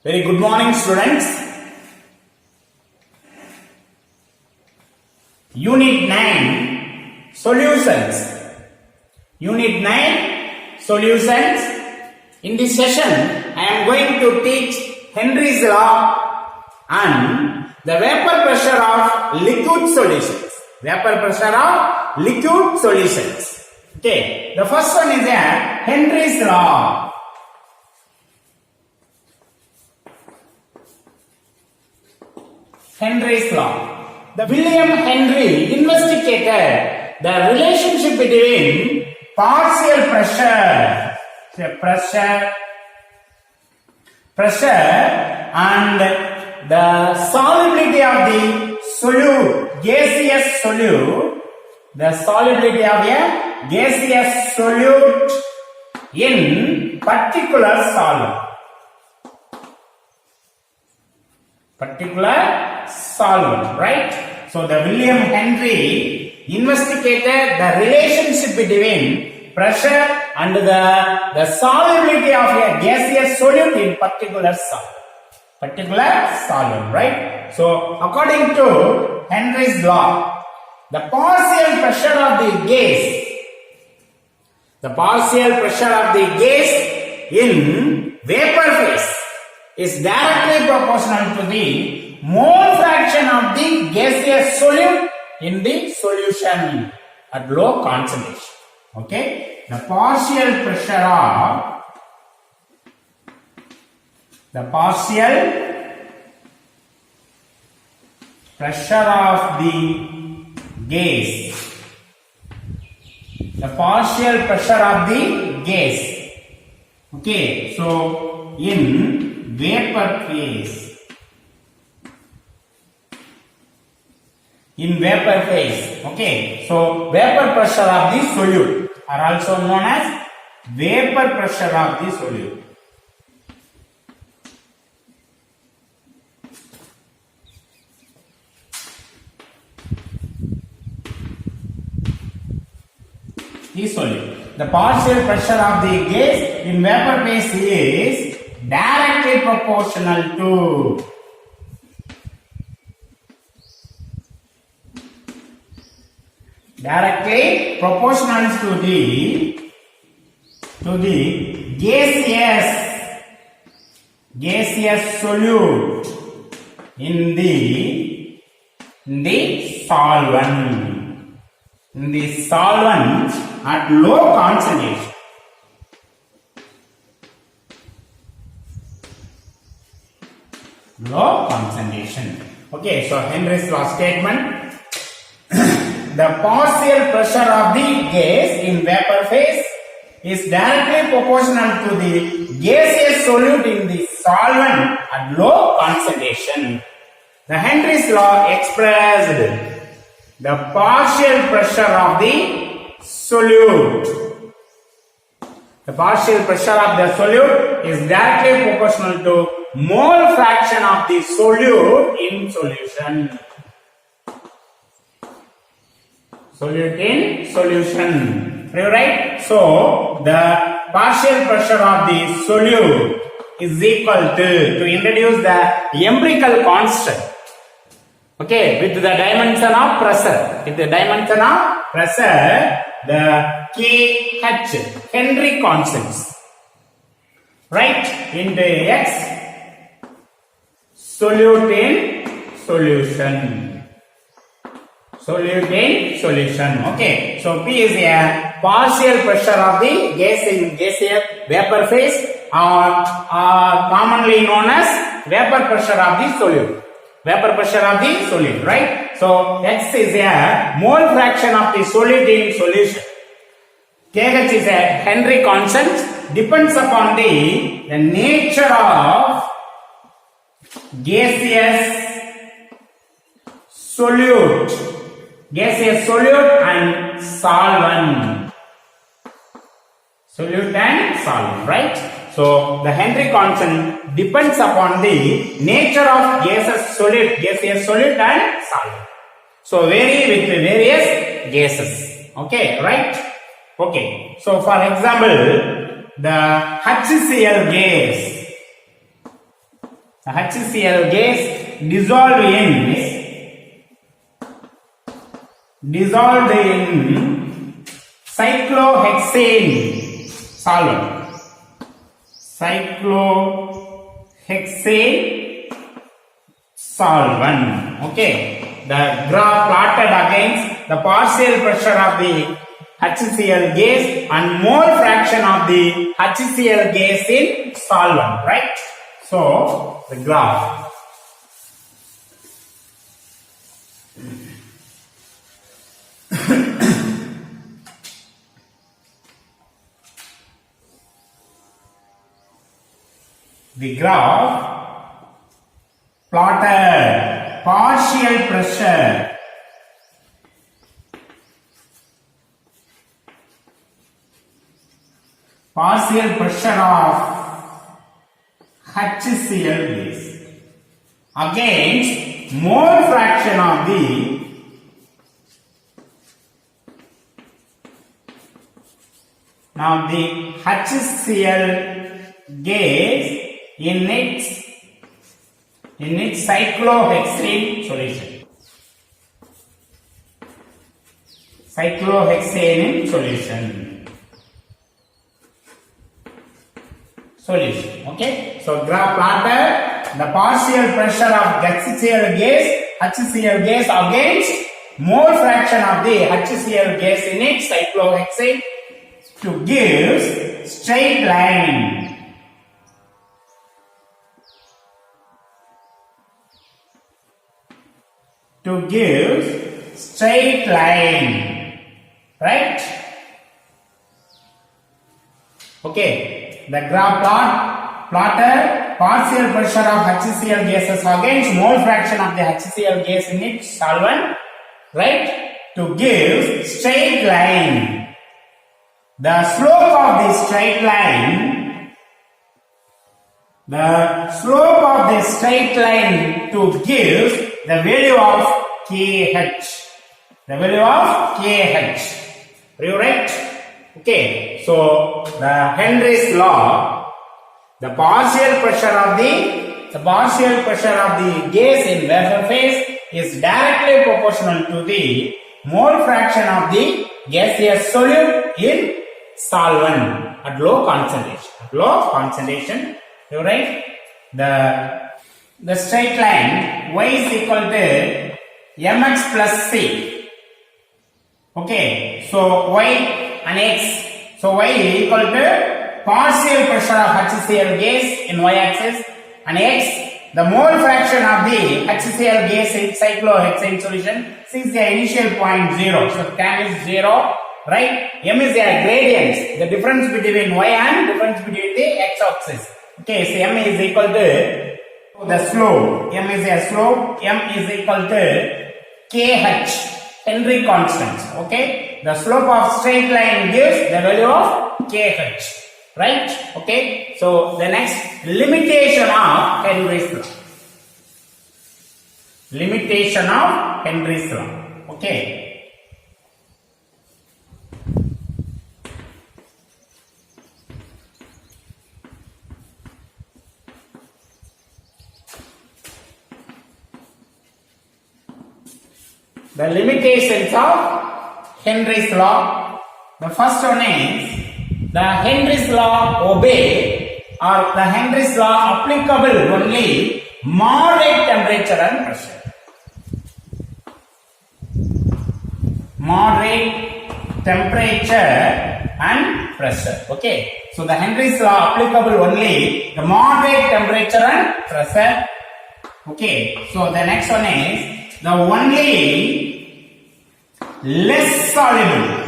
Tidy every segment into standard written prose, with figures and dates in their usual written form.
Very good morning, students. Unit 9 Solutions. Unit 9 Solutions. In this session, I am going to teach Henry's law and the vapor pressure of liquid solutions. Vapor pressure of liquid solutions. Okay, the first one is Henry's law. Henry's law. The William Henry investigated the relationship between partial pressure, and the solubility of the solute, gaseous solute, the solubility of a gaseous solute in particular solvent. Right? So the William Henry investigated the relationship between pressure and the solubility of a gaseous solute in particular solvent. Right? So according to Henry's law, the partial pressure of the gas in vapor phase is directly proportional to the mole fraction of the gaseous solute in the solution at low concentration. Okay, the partial pressure of the gas. Okay, so in vapor phase. Okay, so vapor pressure of the solute are also known as vapor pressure of the solute. The partial pressure of the gas in vapor phase is directly proportional to the gaseous solute in the solvent at low concentration. Okay, so Henry's law statement. The partial pressure of the gas in vapor phase is directly proportional to the gaseous solute in the solvent at low concentration. The Henry's law expressed the partial pressure of the solute. The partial pressure of the solute is directly proportional to mole fraction of the solute in solution. Right? So the partial pressure of the solute is equal to introduce the empirical constant. Okay, with the dimension of pressure. The KH, Henry constants. Right? Into X, solute in solution. Okay, so P is a partial pressure of the gas in gaseous vapor phase, or commonly known as vapor pressure of the solute. Right? So X is a mole fraction of the solute in solution. KH is a Henry constant, depends upon the nature of gaseous solute and solvent. Right? So the Henry constant depends upon the nature of gaseous solute and solvent. So vary with various gases. Okay, right? Okay, so for example, the HCl gas the HCl gas dissolved in cyclohexane solvent. Cyclohexane solvent. Okay. The graph plotted against the partial pressure of the HCl gas and mole fraction of the HCl gas in solvent, right? So, the graph. The graph plotted partial pressure of HCl gas against mole fraction of the HCl gas in its cyclohexane solution. Cyclohexane solution. Okay. So graph plotted the partial pressure of HCl gas against mole fraction of the HCl gas in its cyclohexane to give straight line. Right? Okay. The graph plotted partial pressure of HCl gases against mole fraction of the HCl gas in its solvent, right? To give straight line. The slope of the straight line to give the value of KH. Are you right? Okay. So the Henry's law, the partial pressure of the gas in vapor phase is directly proportional to the mole fraction of the gaseous solute in solvent at low concentration. You right? The straight line y is equal to mx plus c. Okay, so y and x. So y is equal to partial pressure of HCl gas in y-axis and x the mole fraction of the HCl gas in cyclohexane solution. C is the initial point 0. So tan is 0, right? M is the gradient, the difference between y and difference between the x-axis. Okay, so m is equal to the slope. M is a slope. M is equal to KH, Henry constant. Okay, the slope of straight line gives the value of KH, right? Okay, so the next limitation of Henry's law. Okay. The limitations of Henry's law. The first one is the Henry's law applicable only moderate temperature and pressure. Okay. So the Henry's law applicable only the moderate temperature and pressure. Okay. So the next one is the only less soluble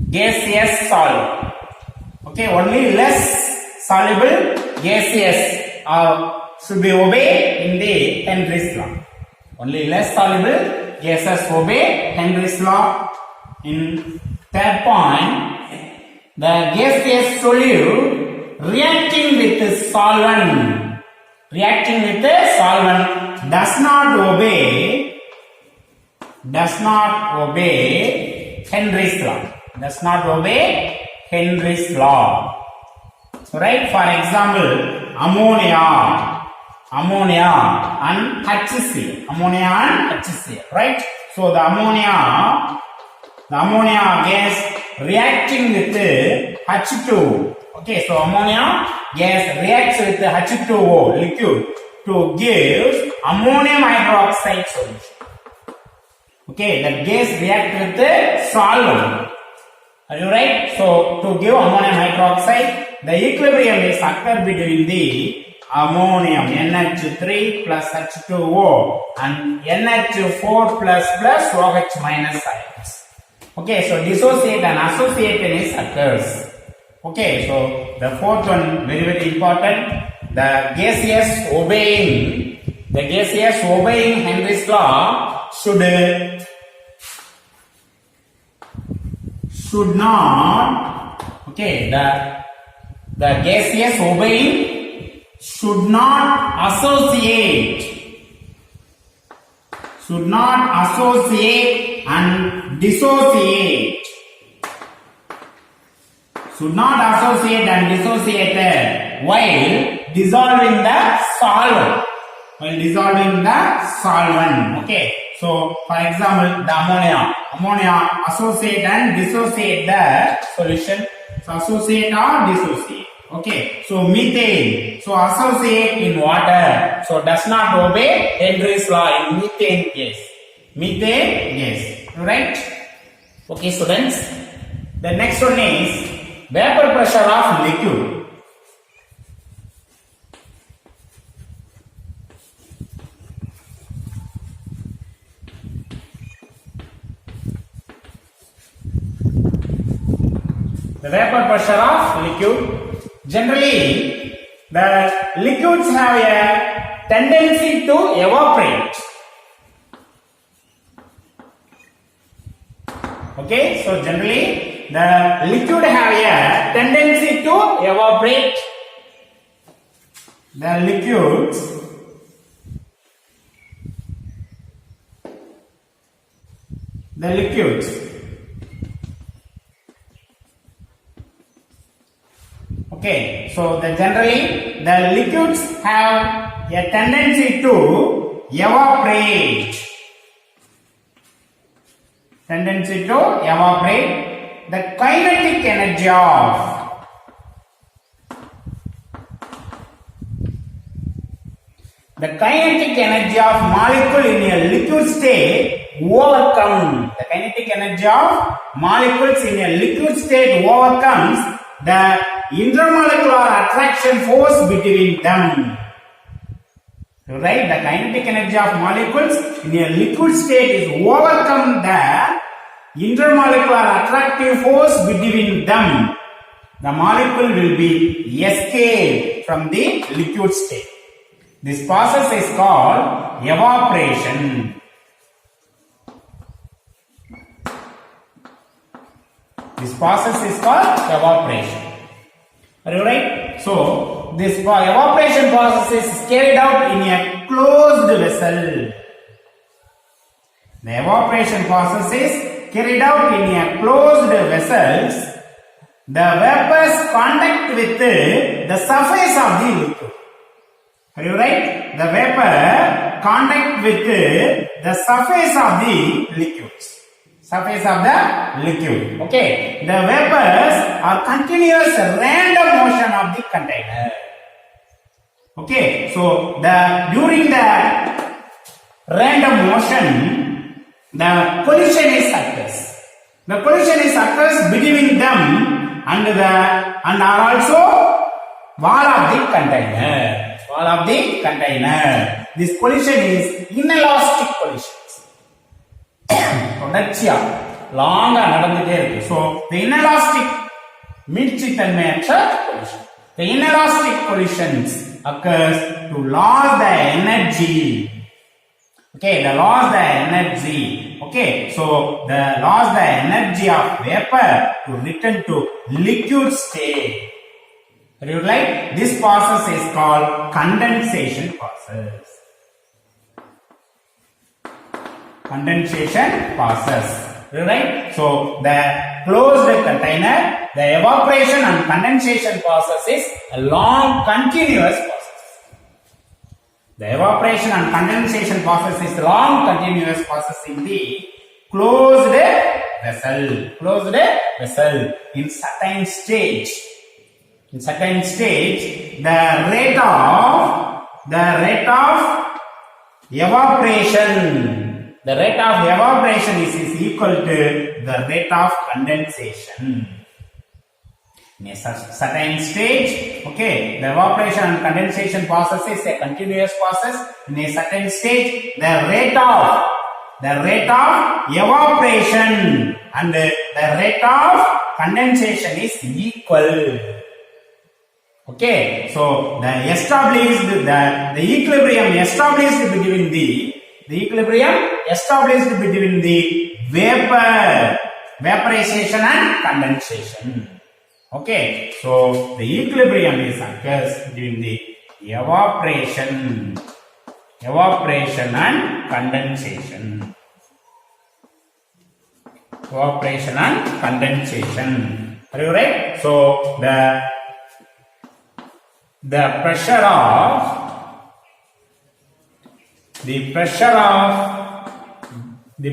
gaseous solid. Okay, only less soluble gaseous should be obeyed in the Henry's law. Only less soluble gases obey Henry's law. In third point, the gaseous solute reacting with the solvent does not obey Henry's law. Henry's law. Right? For example, ammonia and HCl. Ammonia and HCl. Right? So the ammonia gas reacting with H2. Okay, so ammonia gas reacts with H2O liquid to give ammonium hydroxide solution. Okay, the gas react with the solvent. Are you right? So to give ammonium hydroxide, the equilibrium is occur between the ammonium NH3 plus H2O and NH4 plus OH minus ions. Okay, so dissociate and association is occurs. Okay, so the fourth one very very important. The gaseous obeying Henry's law should not, okay, the gaseous obeying should not associate and dissociate. Should not associate and dissociate while dissolving the solvent. Okay. So, for example, the ammonia associate and dissociate the solution. So, associate or dissociate. Okay. So, methane. So, associate in water. So, does not obey Henry's law in methane gas. Methane gas. Right? Okay, students. The next one is vapor pressure of liquid. The vapor pressure of liquid. Generally, the liquids have a tendency to evaporate. Okay, so generally the liquid have a tendency to evaporate. The liquids. Okay, so generally the liquids have a tendency to evaporate. The kinetic energy of molecule in a liquid state overcomes. The kinetic energy of molecules in a liquid state overcomes the intermolecular attraction force between them. Right? The kinetic energy of molecules in a liquid state is overcome the intermolecular attractive force between them. The molecule will be escaped from the liquid state. This process is called evaporation. Are you right? So, this evaporation process is carried out in a closed vessel. The evaporation process is carried out in a closed vessels. The vapors contact with the surface of the liquid. Are you right? The vapor contact with the surface of the liquids. Okay. The vapors are continuous random motion of the container. Okay. So during the random motion, the collision is occurs. The collision is occurs between them and are also wall of the container. This collision is inelastic collisions. தொடர்ச்சியா லாங்கா நடந்துட்டே இருக்கு. So the inelastic மீட்சித்தன்மையற்ற collision. The inelastic collisions occurs to lose the energy. Okay, the loss the energy. Okay, so the loss the energy of vapor to return to liquid state. You like this process is called condensation process. right? So the closed container, the evaporation and condensation process is a long continuous process. The evaporation and condensation process is long continuous process in the closed vessel in certain stage. In certain stage, the rate of evaporation is equal to the rate of condensation. In a certain stage, okay, the evaporation and condensation process is a continuous process. In a certain stage, the rate of evaporation and the rate of condensation is equal. Okay, so the equilibrium established between the vaporization and condensation. Okay, so the equilibrium is occurs between the evaporation and condensation. Evaporation and condensation. Are you right? So the pressure of the pressure of the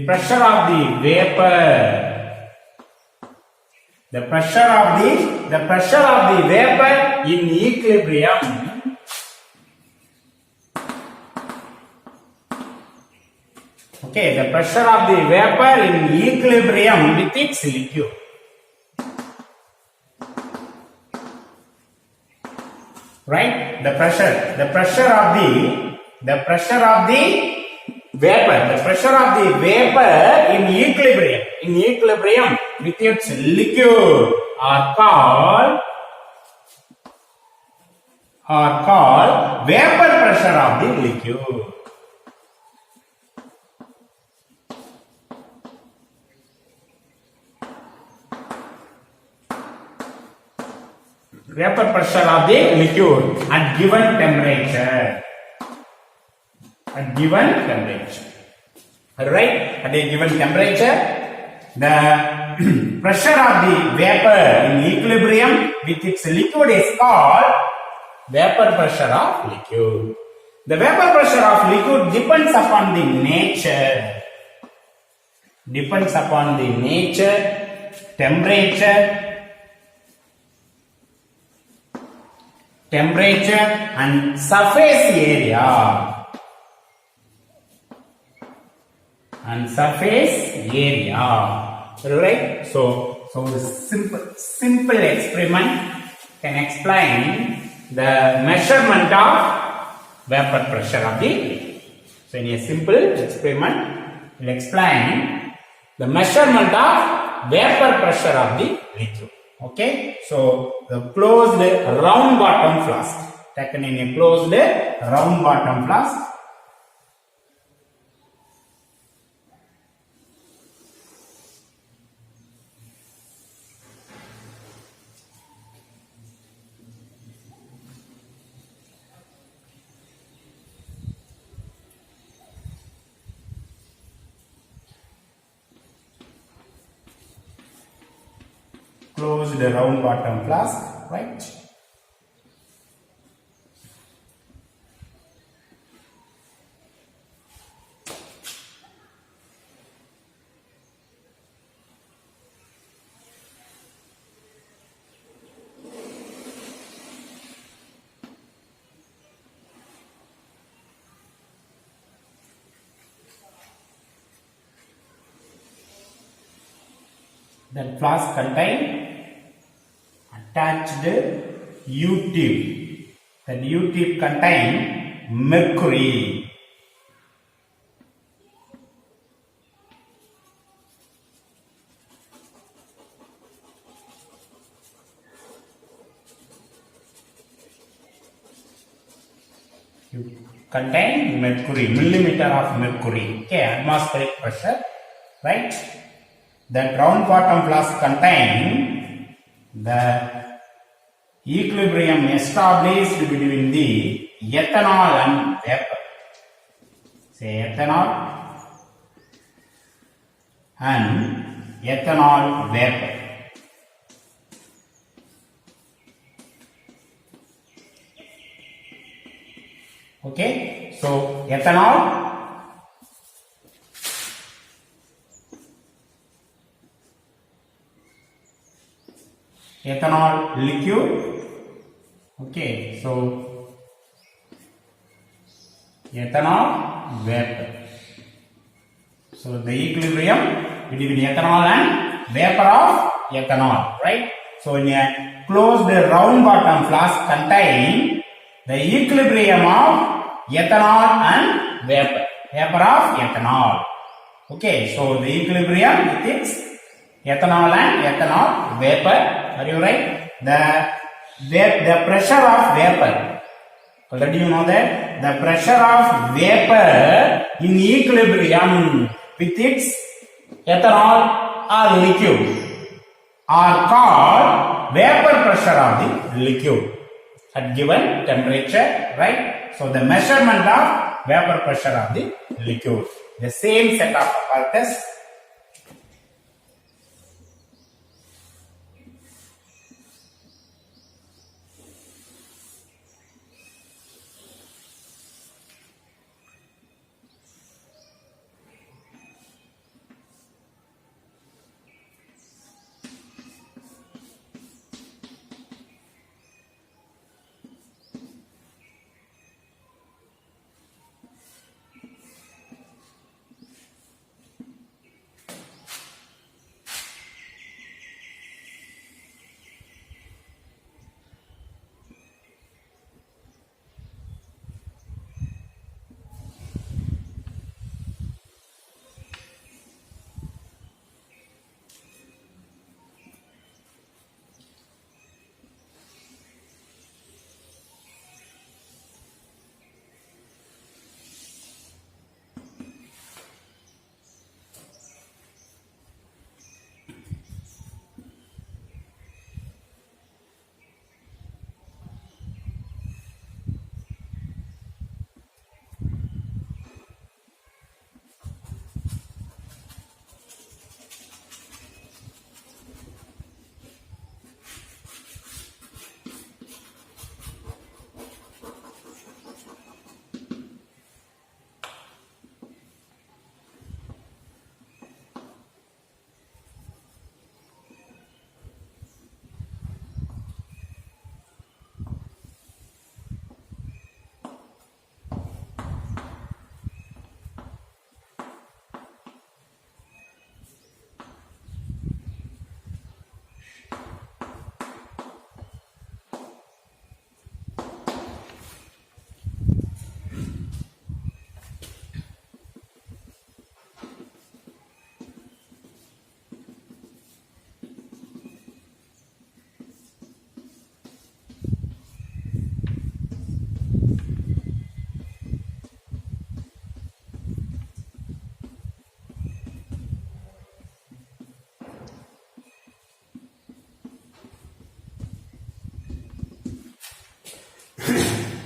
vapor in equilibrium okay, the pressure of the vapor in equilibrium with its liquid. Right? The pressure of the vapor in equilibrium with its liquid are called vapor pressure of the liquid. Vapor pressure of the liquid at given temperature. Alright, at a given temperature, the pressure of the vapor in equilibrium with its liquid is called vapor pressure of liquid. The vapor pressure of liquid depends upon the nature, temperature and surface area. Right? So the simple experiment can explain the measurement of vapor pressure of the liquid. So in a simple experiment, we'll explain the measurement of vapor pressure of the liquid. Okay, so the closed round bottom flask, taken in a closed round bottom flask. Closed round bottom flask, right? That flask contain attached U-tube. That U-tube contain mercury. Contain mercury, millimeter of mercury. Okay, atmospheric pressure, right? That round bottom flask contain the equilibrium established between the ethanol and vapor. Say ethanol and ethanol vapor. Okay, so ethanol liquid. Okay, so ethanol vapor. So the equilibrium between ethanol and vapor of ethanol, right? So in a closed round bottom flask contain the equilibrium of ethanol and vapor of ethanol. Okay, so the equilibrium it is ethanol and ethanol vapor. Are you right? The pressure of vapor. Already you know that the pressure of vapor in equilibrium with its ethanol or liquid are called vapor pressure of the liquid at given temperature, right? So the measurement of vapor pressure of the liquid. The same set of apparatus.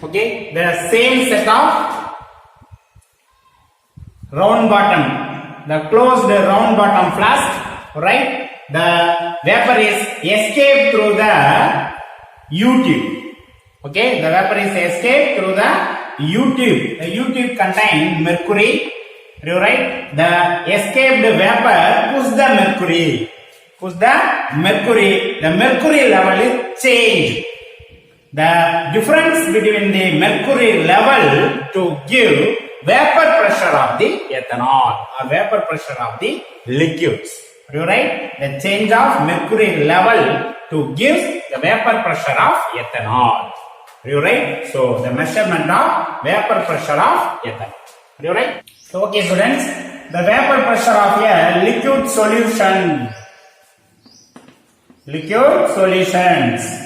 Okay, the same set of round bottom, the closed round bottom flask, right? The vapor is escaped through the U-tube. Okay, the vapor is escaped through the U-tube. The U-tube contains mercury. Are you right? The escaped vapor push the mercury. The mercury level is changed. The difference between the mercury level to give vapor pressure of the ethanol or vapor pressure of the liquids. Are you right? The change of mercury level to give the vapor pressure of ethanol. Are you right? So the measurement of vapor pressure of ethanol. Are you right? So okay students, the vapor pressure of a liquid solution. Liquid solutions.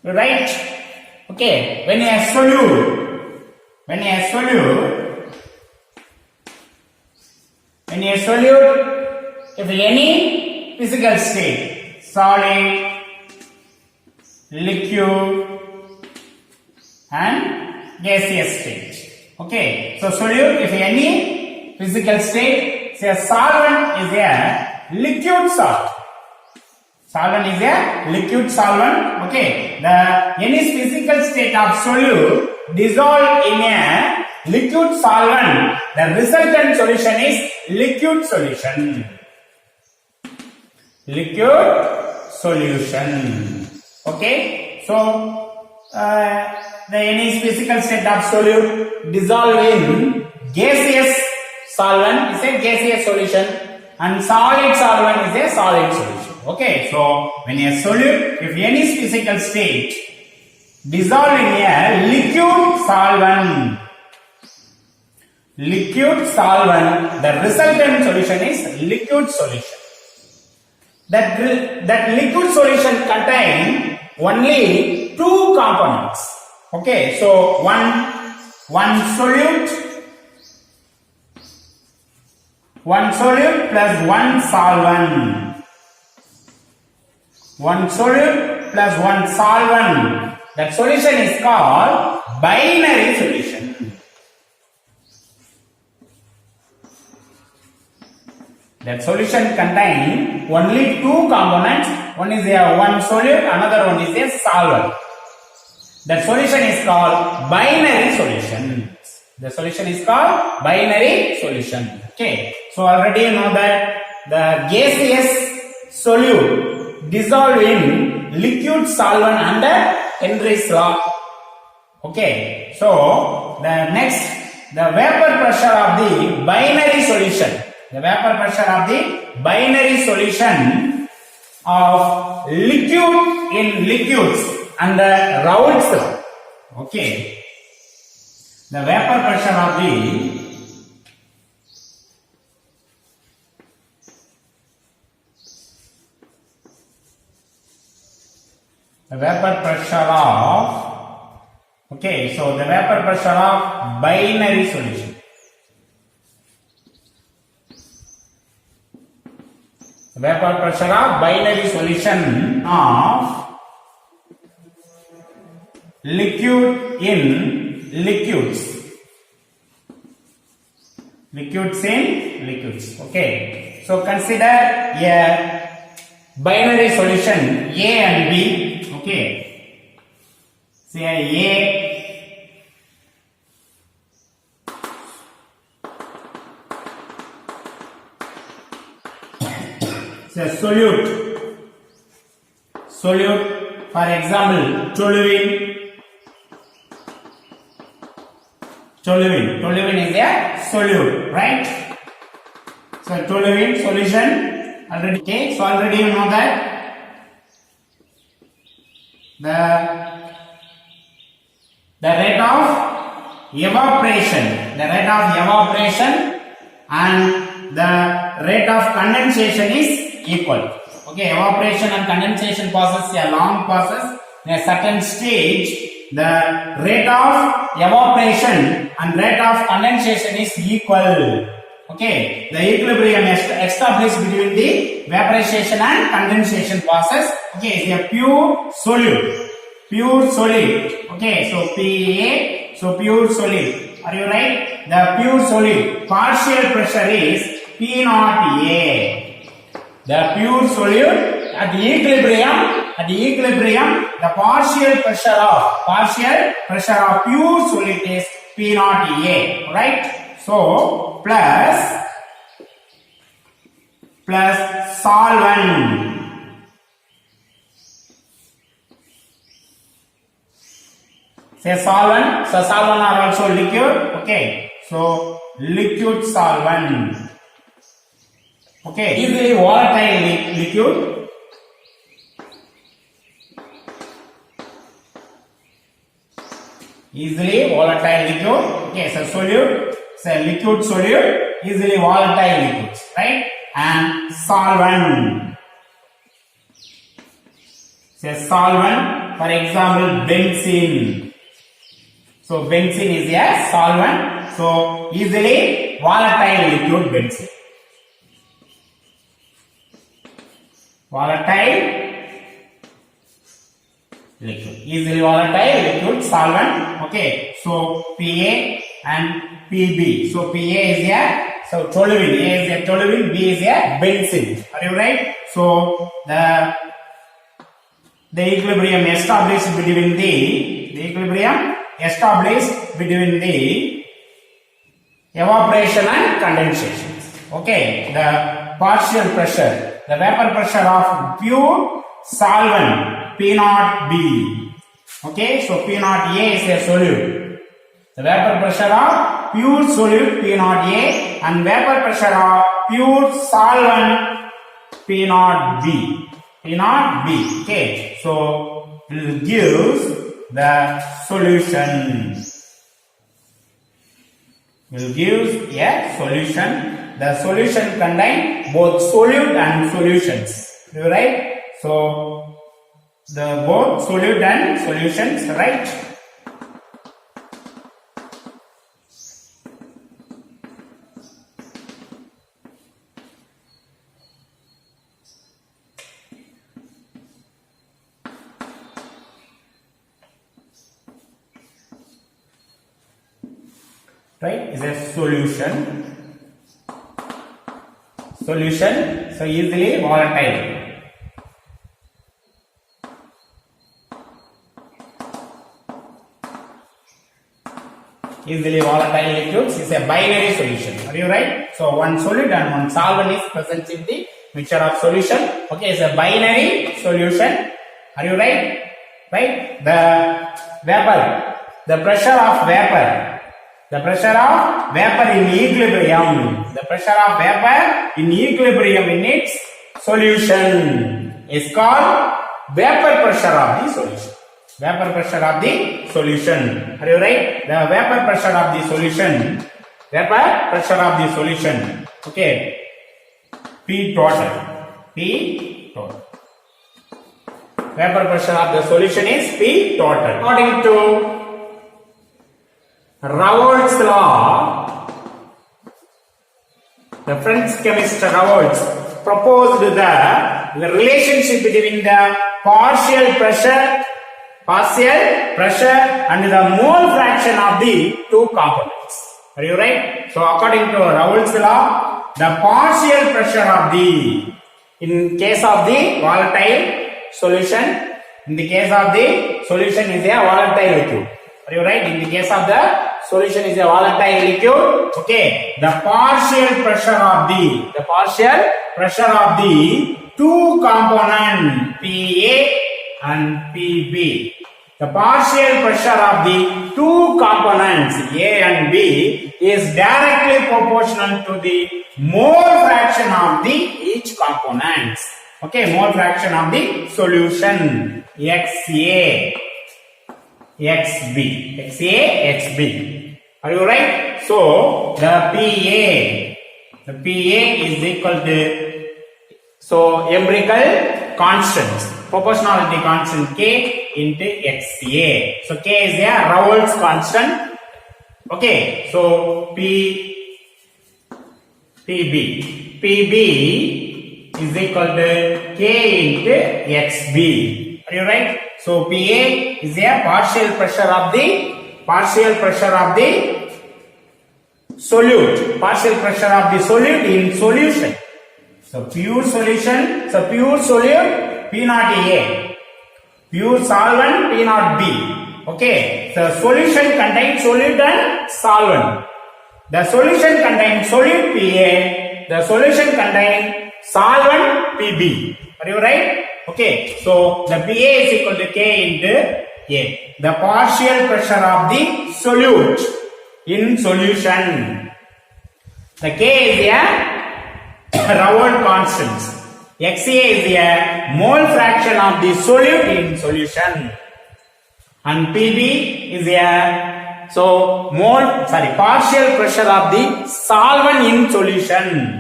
Right? Okay, when a solute, if any physical state, solid, liquid and gaseous state. Okay, so solute if any physical state, So a solvent is a liquid salt. Solvent is a liquid solvent. Okay. Any physical state of solute dissolved in a liquid solvent, the resultant solution is liquid solution. Liquid solution. Okay. So any physical state of solute dissolved in gaseous solvent is a gaseous solution, and solid solvent is a solid solution. Okay, so when a solute, if any physical state dissolved in a liquid solvent, the resultant solution is liquid solution. That liquid solution contains only two components. Okay, so one solute plus one solvent. One solute plus one solvent. That solution is called binary solution. That solution contains only two components. One is one solute, another one is a solvent. That solution is called binary solution. The solution is called binary solution. Okay. So already you know that the gaseous solute dissolved in liquid solvent under Henry's law. Okay. So the vapor pressure of the binary solution. The vapor pressure of the binary solution of liquid in liquids under Raoult's law. Okay. The vapor pressure of the vapor pressure of, okay, so the vapor pressure of binary solution. The vapor pressure of binary solution of liquid in liquids. Liquids in liquids. Okay. So consider a binary solution A and B. Okay. Say A say solute. For example, toluene is a solute, right? So toluene solution already. Okay, so already you know that the rate of evaporation, and the rate of condensation is equal. Okay, evaporation and condensation process is a long process. In a certain stage, the rate of evaporation and rate of condensation is equal. Okay, the equilibrium established between the vaporization and condensation process. Okay, is a pure solute. Okay, so PA, so pure solute. Are you right? The pure solute partial pressure is P naught A. The pure solute at the equilibrium, the partial pressure of pure solute is P naught A. Right? So plus solvent. Say solvent. So solvent are also liquid. Okay. So liquid solvent. Okay. Easily volatile liquid. Easily volatile liquid. Okay. So solute. Say liquid solute. Easily volatile liquids. Right? And solvent. Say solvent. For example, benzene. So benzene is a solvent. So easily volatile liquid benzene. Easily volatile liquid solvent. Okay. So PA and Pb. So Pa is a toluene. A is a toluene, B is a benzene. Are you right? So the equilibrium established between the evaporation and condensation. Okay, the partial pressure, the vapor pressure of pure solvent P0B. Okay, so P0A is a solute. The vapor pressure of pure solute P0A and vapor pressure of pure solvent P0B. P0B. Okay, so it gives the solution. Will give a solution. The solution contain both solute and solutions. Right? So the both solute and solutions, right? Right? Is a solution. Solution, so easily volatile. Easily volatile liquids is a binary solution. Are you right? So one solute and one solvent is present in the mixture of solution. Okay, it's a binary solution. Are you right? Right? The vapor, the pressure of vapor. The pressure of vapor in equilibrium. The pressure of vapor in equilibrium in its solution is called vapor pressure of the solution. Vapor pressure of the solution. Are you right? The vapor pressure of the solution. Vapor pressure of the solution. Okay. P total. P total. Vapor pressure of the solution is P total. According to Raoult's law, the French chemist Raoult proposed the relationship between the partial pressure and the mole fraction of the two components. Are you right? So according to Raoult's law, the partial pressure of in case of the volatile solution, in the case of the solution is a volatile liquid. Are you right? In the case of the solution is a volatile liquid. Okay. The partial pressure of the two component Pa and Pb. The partial pressure of the two components A and B is directly proportional to the mole fraction of the each components. Okay, mole fraction of the solution XA. XB. Are you right? So the PA is equal to empirical constants, proportionality constant K into XA. So K is a Raoult's constant. Okay, so PB is equal to K into XB. Are you right? So Pa is a partial pressure of the solute. Partial pressure of the solute in solution. So pure solution, pure solute P0A. Pure solvent P0B. Okay. The solution contains solute and solvent. The solution contains solute Pa. The solution contains solvent Pb. Are you right? Okay, so the Pa is equal to K into A. The partial pressure of the solute in solution. The K is a Raoult constant. XA is a mole fraction of the solute in solution. And Pb is a partial pressure of the solvent in solution.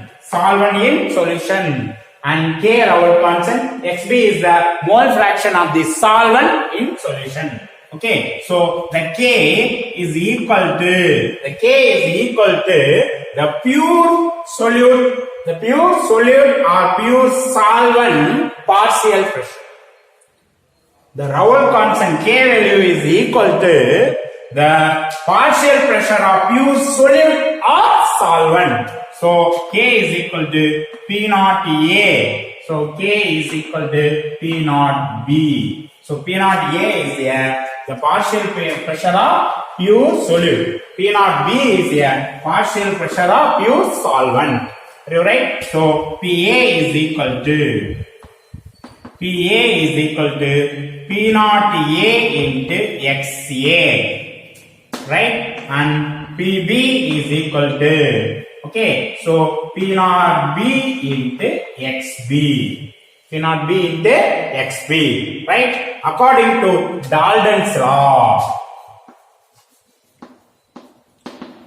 And K Raoult constant. XB is the mole fraction of the solvent in solution. Okay, so the K is equal to the pure solute or pure solvent partial pressure. The Raoult constant K value is equal to the partial pressure of pure solute or solvent. So K is equal to P naught A. So K is equal to P naught B. So P naught A is the partial pressure of pure solute. P naught B is a partial pressure of pure solvent. Are you right? So PA is equal to P naught A into XA, right? And PB is equal to, okay, so P naught B into XB. P naught B into XB, right? According to Dalton's law.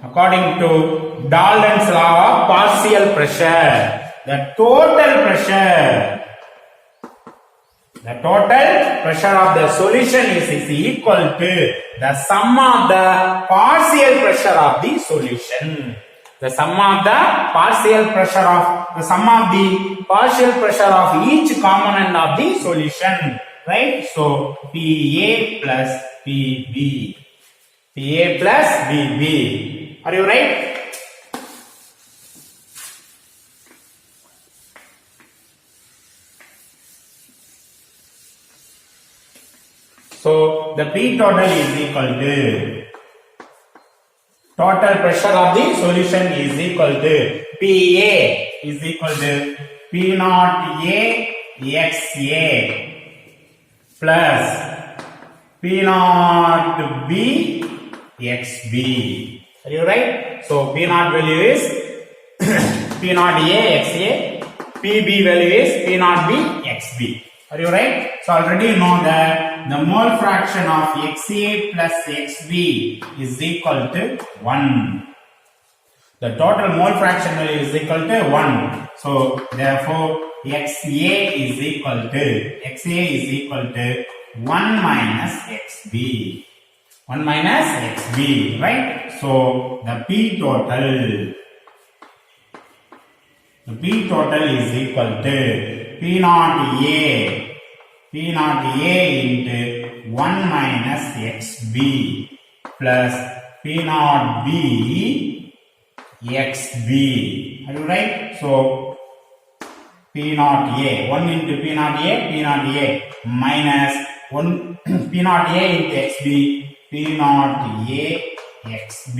According to Dalton's law of partial pressure, the total pressure of the solution is equal to the sum of the partial pressure of the solution. The sum of the partial pressure of each component of the solution, right? So PA plus PB. PA plus BB. Are you right? So the P total is equal to total pressure of the solution is equal to PA is equal to P naught A XA plus P naught B XB. Are you right? So P naught value is P naught A XA, PB value is P naught B XB. Are you right? So already you know that the mole fraction of XA plus XB is equal to 1. The total mole fraction value is equal to 1. So therefore XA is equal to 1 minus XB. 1 minus XB, right? So the P total is equal to P naught A into 1 minus XB plus P naught B XB. Are you right? So P naught A, 1 into P naught A minus 1 P naught A into XB, P naught A XB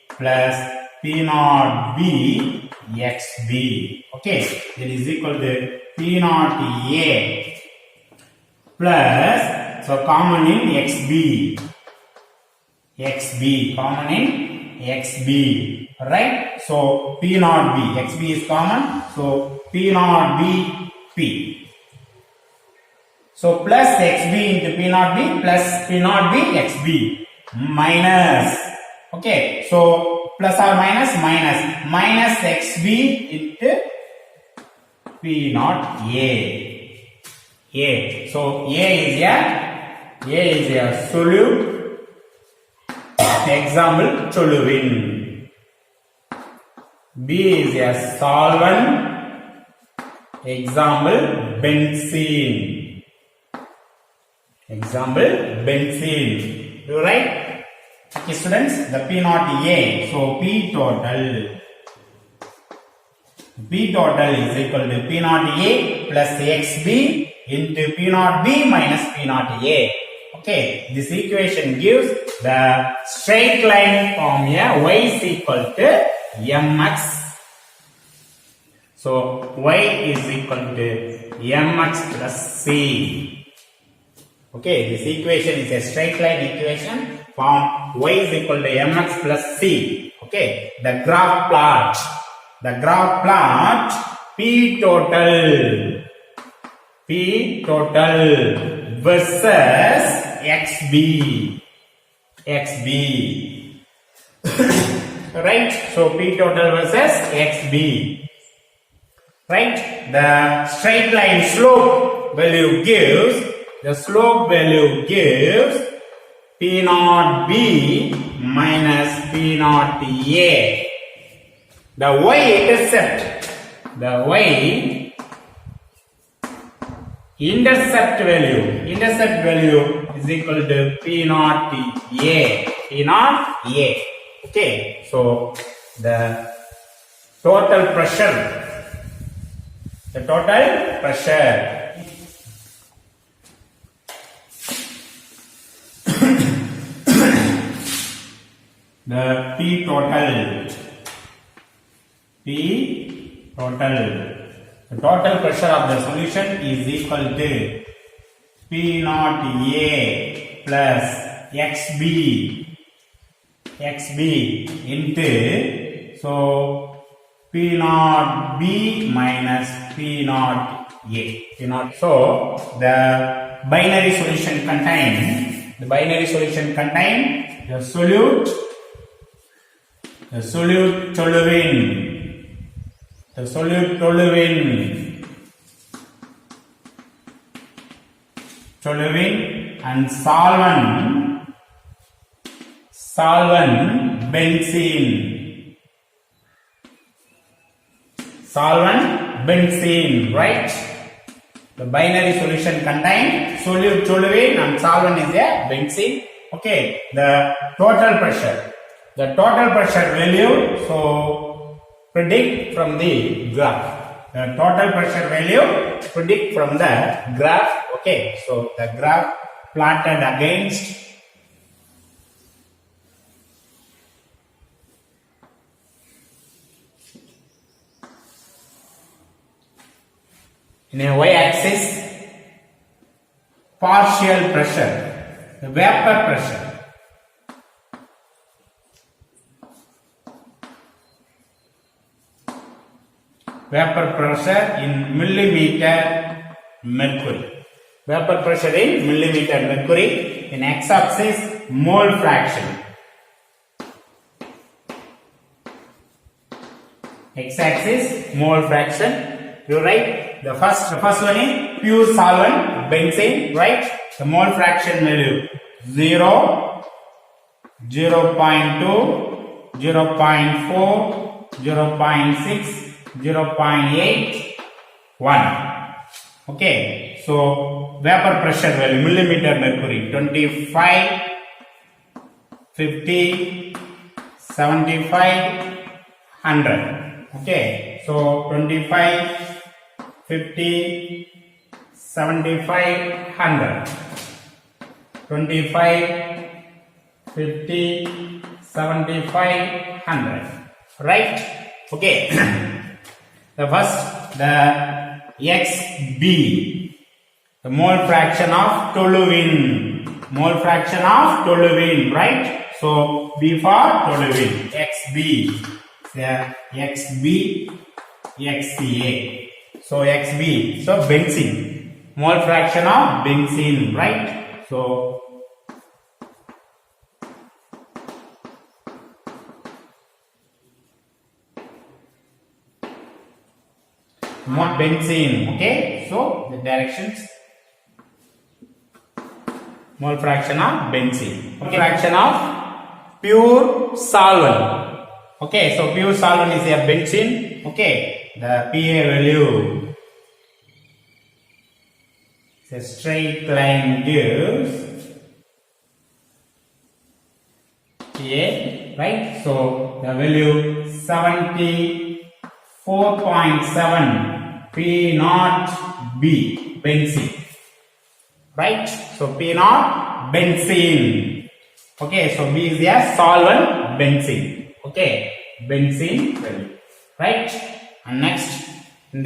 plus P naught B XB. Okay, that is equal to P naught A plus, so common in XB, common in XB, right? So P naught B, XB is common, so P naught B P. So plus XB into P naught B plus P naught B XB minus, okay, so plus or minus XB into P naught A. So A is a solute. Example, toluene. B is a solvent. Example, benzene. You right? Okay, students, the P naught A. So P total is equal to P naught A plus XB into P naught B minus P naught A. Okay, this equation gives the straight line formula y is equal to mx. So y is equal to mx plus c. Okay, this equation is a straight line equation form y is equal to mx plus c. Okay, the graph plot P total versus XB. Right? So P total versus XB. Right? The straight line slope value gives P naught B minus P naught A. The y intercept value is equal to P naught A P naught A. Okay, so the total pressure, the P total, the total pressure of the solution is equal to P naught A plus XB into, so P naught B minus P naught A. So the binary solution contain the solute toluene and solvent benzene, right? The binary solution contain solute toluene and solvent is a benzene. Okay, the total pressure value, so predict from the graph. The total pressure value predict from the graph. Okay, so the graph plotted against in a y-axis partial pressure, the vapor pressure. Vapor pressure in millimeter mercury. Vapor pressure in millimeter mercury. In x-axis mole fraction. X-axis mole fraction. You write the first one is pure solvent benzene, right? The mole fraction value 0, 0.2, 0.4, 0.6. 0.8, 1. Okay, so vapor pressure value millimeter mercury 25, 50, 75, 100. Okay, so 25, 50, 75, 100. 25, 50, 75, 100. Right? Okay. The first, the XB, the mole fraction of toluene, right? So B for toluene, XB, the XB, XCA. So XB, so benzene, mole fraction of benzene, right? So not benzene. Okay, so the directions, mole fraction of benzene, okay. Fraction of pure solvent. Okay, so pure solvent is a benzene. Okay, the PA value, a straight line gives PA, right? So the value 74.7 P naught B benzene, right? So P naught benzene. Okay, so B is a solvent benzene. Okay, benzene value, right? And next in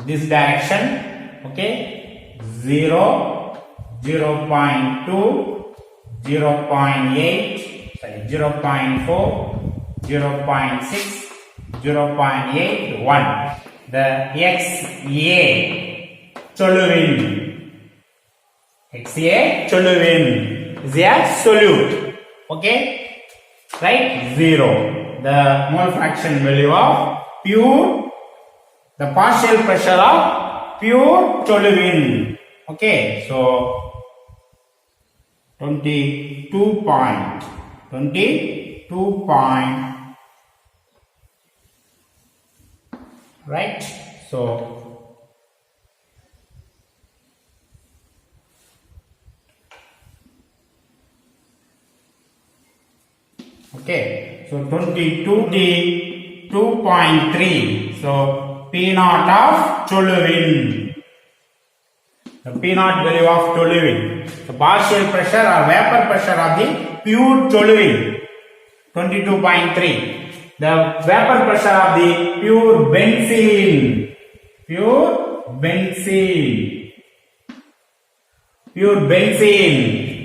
this direction, okay, 0, 0.2, 0.8, sorry, 0.4, 0.6, 0.8, 1. The XA toluene is a solute. Okay, right? 0. The mole fraction value of pure, the partial pressure of pure toluene. Okay, so 22 point, right? So So 22.3. So P naught of toluene. The P naught value of toluene. The partial pressure or vapor pressure of the pure toluene. 22.3. The vapor pressure of the pure benzene. Pure benzene.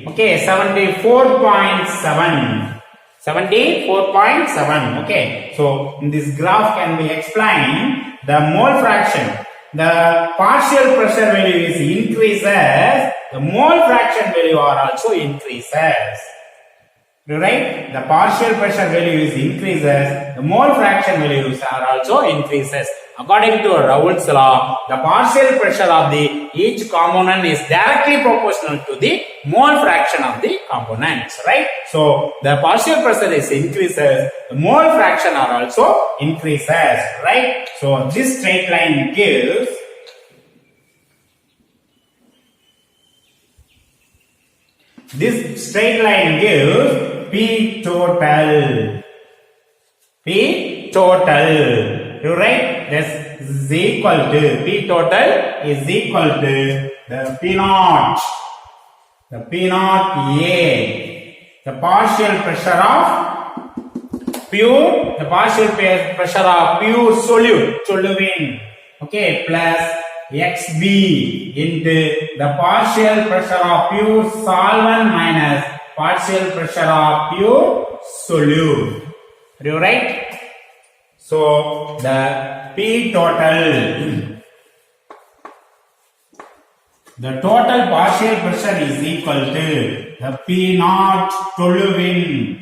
Okay, 74.7. 74.7. Okay, so in this graph can be explained the mole fraction. The partial pressure value is increases, the mole fraction value are also increases. Right? The partial pressure value is increases, the mole fraction values are also increases. According to Raoult's law, the partial pressure of the each component is directly proportional to the mole fraction of the components, right? So the partial pressure is increases, the mole fraction are also increases, right? So this straight line gives P total. P total. You write this is equal to P total is equal to the P naught. The P naught A. The partial pressure of pure solute, toluene. Okay, plus XB into the partial pressure of pure solvent minus partial pressure of pure solute. Are you right? So the P total, the total partial pressure is equal to the P naught toluene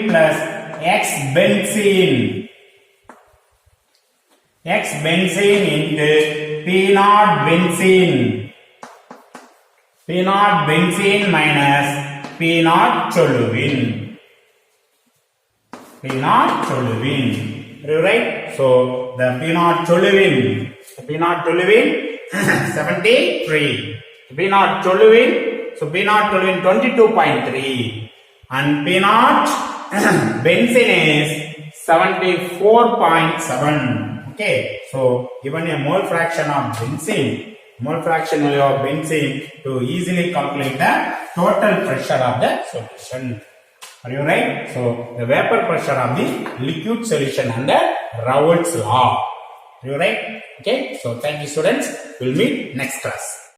plus X benzene into P naught benzene minus P naught toluene. Right? So the P naught toluene 73. P naught toluene 22.3 and P naught benzene is 74.7. Okay, so given a mole fraction of benzene, to easily calculate the total pressure of the solution. Are you right? So the vapor pressure of the liquid solution under Raoult's law. Are you right? Okay, so thank you students. We'll meet next class.